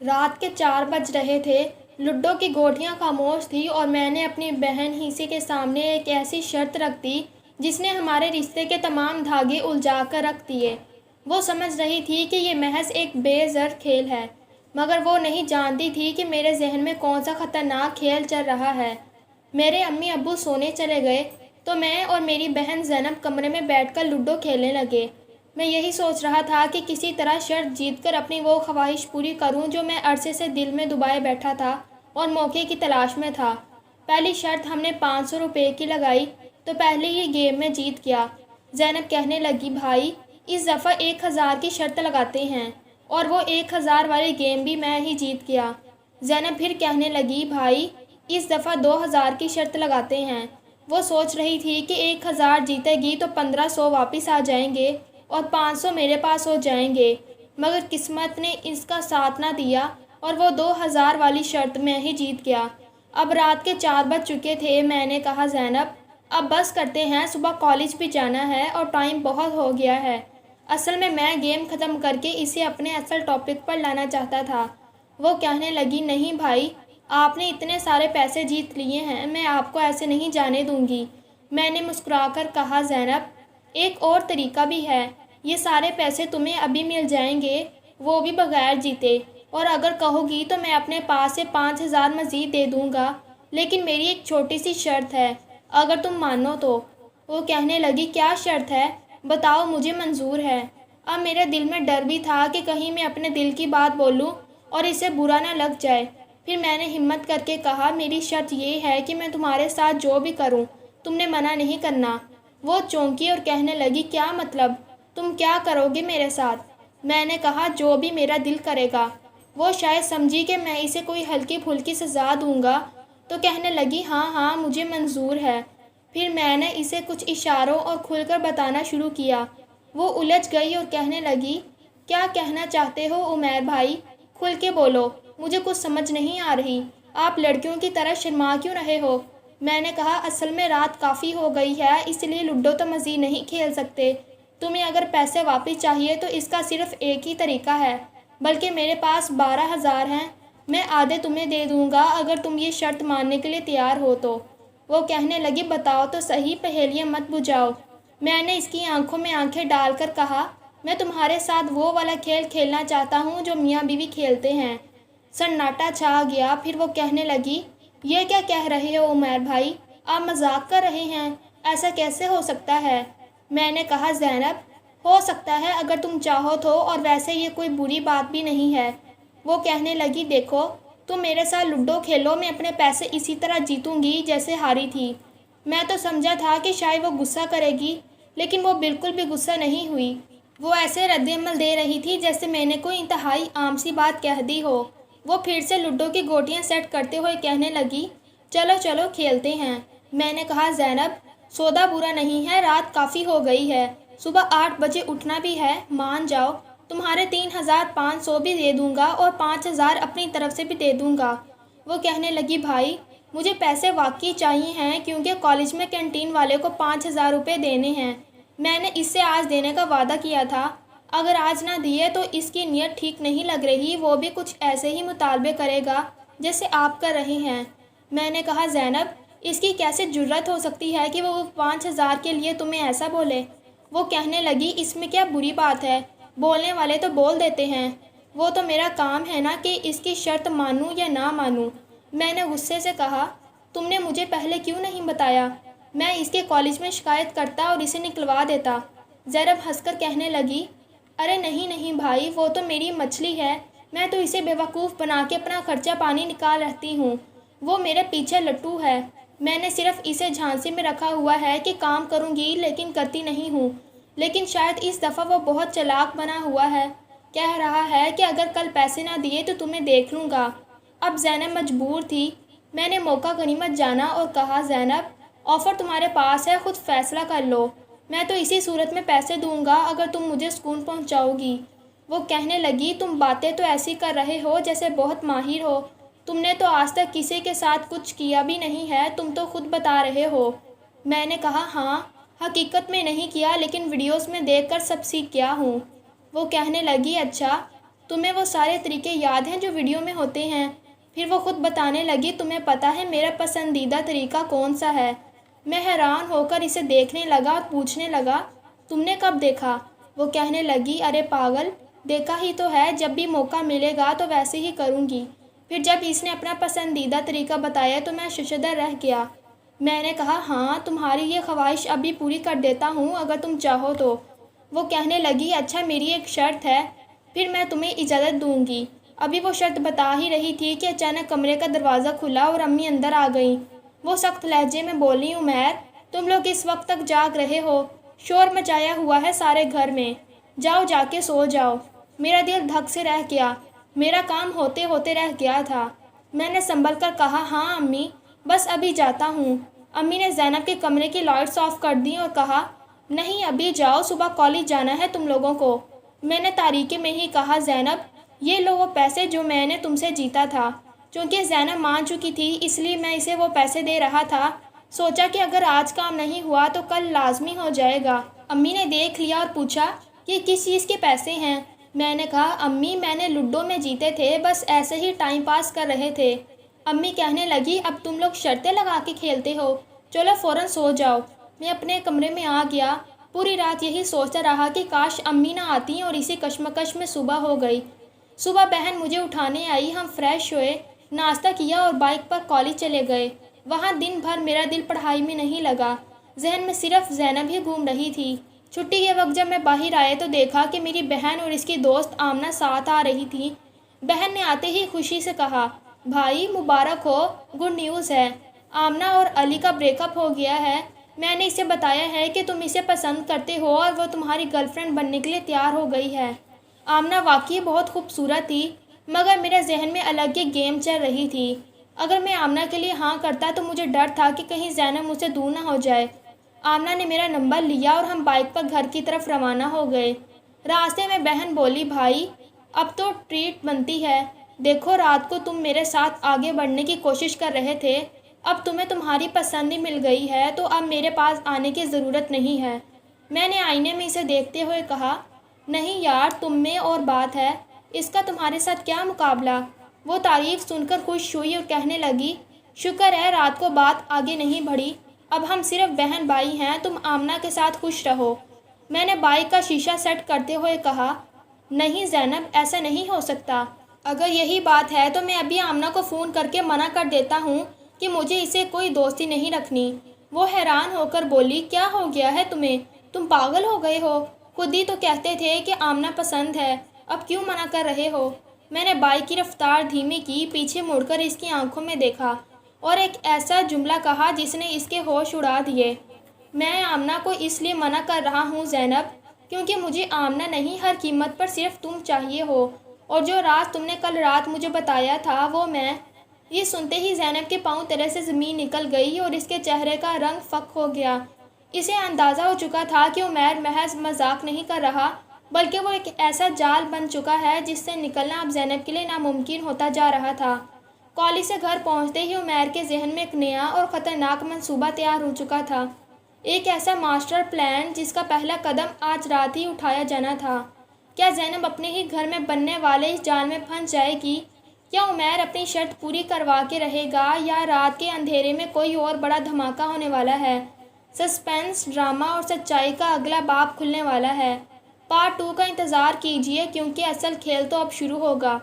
رات کے 4 بج رہے تھے۔ لڈو کی گوٹیاں خاموش تھی اور میں نے اپنی بہن ہیسی کے سامنے ایک ایسی شرط رکھ دی جس نے ہمارے رشتے کے تمام دھاگے الجھا کر رکھ دیے۔ وہ سمجھ رہی تھی کہ یہ محض ایک بے زر کھیل ہے، مگر وہ نہیں جانتی تھی کہ میرے ذہن میں کون سا خطرناک کھیل چل رہا ہے۔ میرے امی ابو سونے چلے گئے تو میں اور میری بہن زینب کمرے میں بیٹھ کر لڈو کھیلنے لگے۔ میں یہی سوچ رہا تھا کہ کسی طرح شرط جیت کر اپنی وہ خواہش پوری کروں جو میں عرصے سے دل میں دبائے بیٹھا تھا اور موقع کی تلاش میں تھا۔ پہلی شرط ہم نے 500 روپے کی لگائی تو پہلے ہی گیم میں جیت گیا۔ زینب کہنے لگی، بھائی اس دفعہ 1000 کی شرط لگاتے ہیں، اور وہ 1000 والی گیم بھی میں ہی جیت گیا۔ زینب پھر کہنے لگی، بھائی اس دفعہ 2000 کی شرط لگاتے ہیں۔ وہ سوچ رہی تھی کہ 1000 جیتے گی تو 1500 واپس آ جائیں گے اور 500 میرے پاس ہو جائیں گے، مگر قسمت نے اس کا ساتھ نہ دیا اور وہ 2000 والی شرط میں ہی جیت گیا۔ اب رات کے 4 بج چکے تھے۔ میں نے کہا، زینب اب بس کرتے ہیں، صبح کالج بھی جانا ہے اور ٹائم بہت ہو گیا ہے۔ اصل میں گیم ختم کر کے اسے اپنے اصل ٹاپک پر لانا چاہتا تھا۔ وہ کہنے لگی، نہیں بھائی، آپ نے اتنے سارے پیسے جیت لیے ہیں، میں آپ کو ایسے نہیں جانے دوں گی۔ میں نے مسکرا کر کہا، زینب ایک اور طریقہ بھی ہے، یہ سارے پیسے تمہیں ابھی مل جائیں گے، وہ بھی بغیر جیتے، اور اگر کہو گی تو میں اپنے پاس سے 5000 مزید دے دوں گا، لیکن میری ایک چھوٹی سی شرط ہے، اگر تم مانو تو۔ وہ کہنے لگی، کیا شرط ہے؟ بتاؤ، مجھے منظور ہے۔ اب میرے دل میں ڈر بھی تھا کہ کہیں میں اپنے دل کی بات بولوں اور اسے برا نہ لگ جائے۔ پھر میں نے ہمت کر کے کہا، میری شرط یہ ہے کہ میں تمہارے ساتھ جو بھی کروں تم نے منع نہیں کرنا۔ وہ چونکی اور کہنے لگی، کیا مطلب؟ تم کیا کرو گے میرے ساتھ؟ میں نے کہا، جو بھی میرا دل کرے گا۔ وہ شاید سمجھی کہ میں اسے کوئی ہلکی پھلکی سزا دوں گا تو کہنے لگی، ہاں ہاں مجھے منظور ہے۔ پھر میں نے اسے کچھ اشاروں اور کھل کر بتانا شروع کیا۔ وہ الجھ گئی اور کہنے لگی، کیا کہنا چاہتے ہو عمیر بھائی؟ کھل کے بولو، مجھے کچھ سمجھ نہیں آ رہی، آپ لڑکیوں کی طرح شرما کیوں رہے ہو؟ میں نے کہا، اصل میں رات کافی ہو گئی ہے، اس لیے لڈو تو مزید نہیں کھیل سکتے۔ تمہیں اگر پیسے واپس چاہیے تو اس کا صرف ایک ہی طریقہ ہے، بلکہ میرے پاس 12000 ہیں، میں آدھے تمہیں دے دوں گا اگر تم یہ شرط ماننے کے لیے تیار ہو تو۔ وہ کہنے لگی، بتاؤ تو صحیح، پہیلیاں مت بجھاؤ۔ میں نے اس کی آنکھوں میں آنکھیں ڈال کر کہا، میں تمہارے ساتھ وہ والا کھیل کھیلنا چاہتا ہوں جو میاں بیوی کھیلتے ہیں۔ سناٹا چھا گیا۔ پھر وہ کہنے لگی، یہ کیا کہہ رہے ہو عمیر بھائی؟ آپ مذاق کر رہے ہیں، ایسا کیسے ہو سکتا ہے؟ میں نے کہا، زینب ہو سکتا ہے اگر تم چاہو تو، اور ویسے یہ کوئی بری بات بھی نہیں ہے۔ وہ کہنے لگی، دیکھو تم میرے ساتھ لڈو کھیلو، میں اپنے پیسے اسی طرح جیتوں گی جیسے ہاری تھی۔ میں تو سمجھا تھا کہ شاید وہ غصہ کرے گی، لیکن وہ بالکل بھی غصہ نہیں ہوئی۔ وہ ایسے رد عمل دے رہی تھی جیسے میں نے کوئی انتہائی عام سی بات کہہ دی ہو۔ وہ پھر سے لڈو کی گوٹیاں سیٹ کرتے ہوئے کہنے لگی، چلو چلو کھیلتے ہیں۔ میں نے کہا، زینب سودا برا نہیں ہے، رات کافی ہو گئی ہے، صبح 8 بجے اٹھنا بھی ہے، مان جاؤ، تمہارے 3500 بھی دے دوں گا اور 5000 اپنی طرف سے بھی دے دوں گا۔ وہ کہنے لگی، بھائی مجھے پیسے واقعی چاہیے ہیں کیونکہ کالج میں کینٹین والے کو 5000 روپے دینے ہیں۔ میں نے اس سے آج دینے کا وعدہ کیا تھا، اگر آج نہ دیے تو اس کی نیت ٹھیک نہیں لگ رہی، وہ بھی کچھ ایسے ہی مطالبے کرے گا جیسے آپ کر رہے ہیں۔ میں نے کہا، زینب اس کی کیسے جرأت ہو سکتی ہے کہ وہ 5000 کے لیے تمہیں ایسا بولے؟ وہ کہنے لگی، اس میں کیا بری بات ہے، بولنے والے تو بول دیتے ہیں، وہ تو میرا کام ہے نا کہ اس کی شرط مانوں یا نہ مانوں۔ میں نے غصے سے کہا، تم نے مجھے پہلے کیوں نہیں بتایا؟ میں اس کے کالج میں شکایت کرتا اور اسے نکلوا دیتا۔ زینب ہنس کر کہنے لگی، ارے نہیں نہیں بھائی، وہ تو میری مچھلی ہے، میں تو اسے بیوقوف بنا کے اپنا خرچہ پانی نکال رہتی ہوں، وہ میرے پیچھے لٹو ہے، میں نے صرف اسے جھانسی میں رکھا ہوا ہے کہ کام کروں گی لیکن کرتی نہیں ہوں۔ لیکن شاید اس دفعہ وہ بہت چالاک بنا ہوا ہے، کہہ رہا ہے کہ اگر کل پیسے نہ دیے تو تمہیں دیکھ لوں گا۔ اب زینب مجبور تھی۔ میں نے موقع غنیمت جانا اور کہا، زینب آفر تمہارے پاس ہے، خود فیصلہ کر لو، میں تو اسی صورت میں پیسے دوں گا اگر تم مجھے سکون پہنچاؤ گی۔ وہ کہنے لگی، تم باتیں تو ایسی کر رہے ہو جیسے بہت ماہر ہو، تم نے تو آج تک کسی کے ساتھ کچھ کیا بھی نہیں ہے، تم تو خود بتا رہے ہو۔ میں نے کہا، ہاں حقیقت میں نہیں کیا، لیکن ویڈیوز میں دیکھ کر سب سیکھ گیا ہوں۔ وہ کہنے لگی، اچھا تمہیں وہ سارے طریقے یاد ہیں جو ویڈیو میں ہوتے ہیں؟ پھر وہ خود بتانے لگی تمہیں پتہ ہے میرا پسندیدہ طریقہ کون سا ہے؟ میں حیران ہو کر اسے دیکھنے لگا اور پوچھنے لگا تم نے کب دیکھا؟ وہ کہنے لگی ارے پاگل، دیکھا ہی تو ہے، جب بھی موقع ملے گا تو ویسے ہی کروں گی۔ پھر جب اس نے اپنا پسندیدہ طریقہ بتایا تو میں ششدر رہ گیا۔ میں نے کہا ہاں، تمہاری یہ خواہش ابھی پوری کر دیتا ہوں اگر تم چاہو تو۔ وہ کہنے لگی اچھا، میری ایک شرط ہے، پھر میں تمہیں اجازت دوں گی۔ ابھی وہ شرط بتا ہی رہی تھی کہ اچانک کمرے کا دروازہ کھلا اور امی اندر آ گئیں۔ وہ سخت لہجے میں بولی عمیر، تم لوگ اس وقت تک جاگ رہے ہو؟ شور مچایا ہوا ہے سارے گھر میں، جاؤ جا کے سو جاؤ۔ میرا دل دھک سے رہ گیا، میرا کام ہوتے ہوتے رہ گیا تھا۔ میں نے سنبھل کر کہا ہاں امی، بس ابھی جاتا ہوں۔ امی نے زینب کے کمرے کی لائٹس آف کر دیں اور کہا نہیں ابھی جاؤ، صبح کالج جانا ہے تم لوگوں کو۔ میں نے تاریکی میں ہی کہا زینب یہ لو وہ پیسے جو میں نے تم سے جیتا تھا۔ چونکہ زینب مان چکی تھی اس لیے میں اسے وہ پیسے دے رہا تھا، سوچا کہ اگر آج کام نہیں ہوا تو کل لازمی ہو جائے گا۔ امی نے دیکھ لیا اور پوچھا یہ کس چیز کے پیسے ہیں؟ میں نے کہا امی میں نے لوڈو میں جیتے تھے، بس ایسے ہی ٹائم پاس کر رہے تھے۔ امی کہنے لگی اب تم لوگ شرطیں لگا کے کھیلتے ہو، چلو فوراً سو جاؤ۔ میں اپنے کمرے میں آ گیا، پوری رات یہی سوچتا رہا کہ کاش امی نہ آتی اور اسی کشمکش میں صبح ہو گئی۔ صبح بہن مجھے اٹھانے آئی، ہم فریش ہوئے، ناشتہ کیا اور بائک پر کالج چلے گئے۔ وہاں دن بھر میرا دل پڑھائی میں نہیں لگا، ذہن میں صرف زینب ہی گھوم رہی تھی۔ چھٹی کے وقت جب میں باہر آئے تو دیکھا کہ میری بہن اور اس کی دوست آمنہ ساتھ آ رہی تھی۔ بہن نے آتے ہی خوشی سے کہا بھائی مبارک ہو، گڈ نیوز ہے، آمنہ اور علی کا بریک اپ ہو گیا ہے۔ میں نے اسے بتایا ہے کہ تم اسے پسند کرتے ہو اور وہ تمہاری گرل فرینڈ بننے کے لیے تیار ہو گئی ہے۔ آمنہ واقعی بہت خوبصورت تھی، مگر میرے ذہن میں الگ ہی گیم چل رہی تھی۔ اگر میں آمنہ کے لیے ہاں کرتا تو مجھے ڈر تھا کہ کہیں زینب مجھ سے دور نہ ہو جائے۔ آمنہ نے میرا نمبر لیا اور ہم بائک پر گھر کی طرف روانہ ہو گئے۔ راستے میں بہن بولی بھائی اب تو ٹریٹ بنتی ہے، دیکھو رات کو تم میرے ساتھ آگے بڑھنے کی کوشش کر رہے تھے، اب تمہیں تمہاری پسند ہی مل گئی ہے تو اب میرے پاس آنے کی ضرورت نہیں ہے۔ میں نے آئینے میں اسے دیکھتے ہوئے کہا نہیں یار، تم میں اور بات ہے، اس کا تمہارے ساتھ کیا مقابلہ؟ وہ تعریف سن کر خوش ہوئی اور کہنے لگی شکر ہے رات کو بات آگے نہیں بڑھی، اب ہم صرف بہن بھائی ہیں، تم آمنہ کے ساتھ خوش رہو۔ میں نے بائک کا شیشہ سیٹ کرتے ہوئے کہا نہیں زینب، ایسا نہیں ہو سکتا۔ اگر یہی بات ہے تو میں ابھی آمنہ کو فون کر کے منع کر دیتا ہوں کہ مجھے اسے کوئی دوستی نہیں رکھنی۔ وہ حیران ہو کر بولی کیا ہو گیا ہے تمہیں؟ تم پاگل ہو گئے ہو؟ خود ہی تو کہتے تھے کہ آمنہ پسند ہے، اب کیوں منع کر رہے ہو؟ میں نے بائک کی رفتار دھیمی کی، پیچھے مڑ کر اس کی آنکھوں میں دیکھا اور ایک ایسا جملہ کہا جس نے اس کے ہوش اڑا دیے۔ میں آمنہ کو اس لیے منع کر رہا ہوں زینب کیونکہ مجھے آمنہ نہیں، ہر قیمت پر صرف تم چاہیے ہو، اور جو راز تم نے کل رات مجھے بتایا تھا وہ میں۔ یہ سنتے ہی زینب کے پاؤں تلے سے زمین نکل گئی اور اس کے چہرے کا رنگ فک ہو گیا۔ اسے اندازہ ہو چکا تھا کہ عمیر محض مذاق نہیں کر رہا بلکہ وہ ایک ایسا جال بن چکا ہے جس سے نکلنا اب زینب کے لیے ناممکن ہوتا جا رہا تھا۔ کالج سے گھر پہنچتے ہی عمیر کے ذہن میں ایک نیا اور خطرناک منصوبہ تیار ہو چکا تھا، ایک ایسا ماسٹر پلان جس کا پہلا قدم آج رات ہی اٹھایا جانا تھا۔ کیا زینب اپنے ہی گھر میں بننے والے اس جال میں پھنس جائے گی؟ یا عمیر اپنی شرط پوری کروا کے رہے گا؟ یا رات کے اندھیرے میں کوئی اور بڑا دھماکہ ہونے والا ہے؟ سسپینس، ڈرامہ اور سچائی کا اگلا باب کھلنے والا ہے۔ پارٹ 2 کا انتظار کیجیے کیونکہ اصل کھیل تو اب شروع ہوگا۔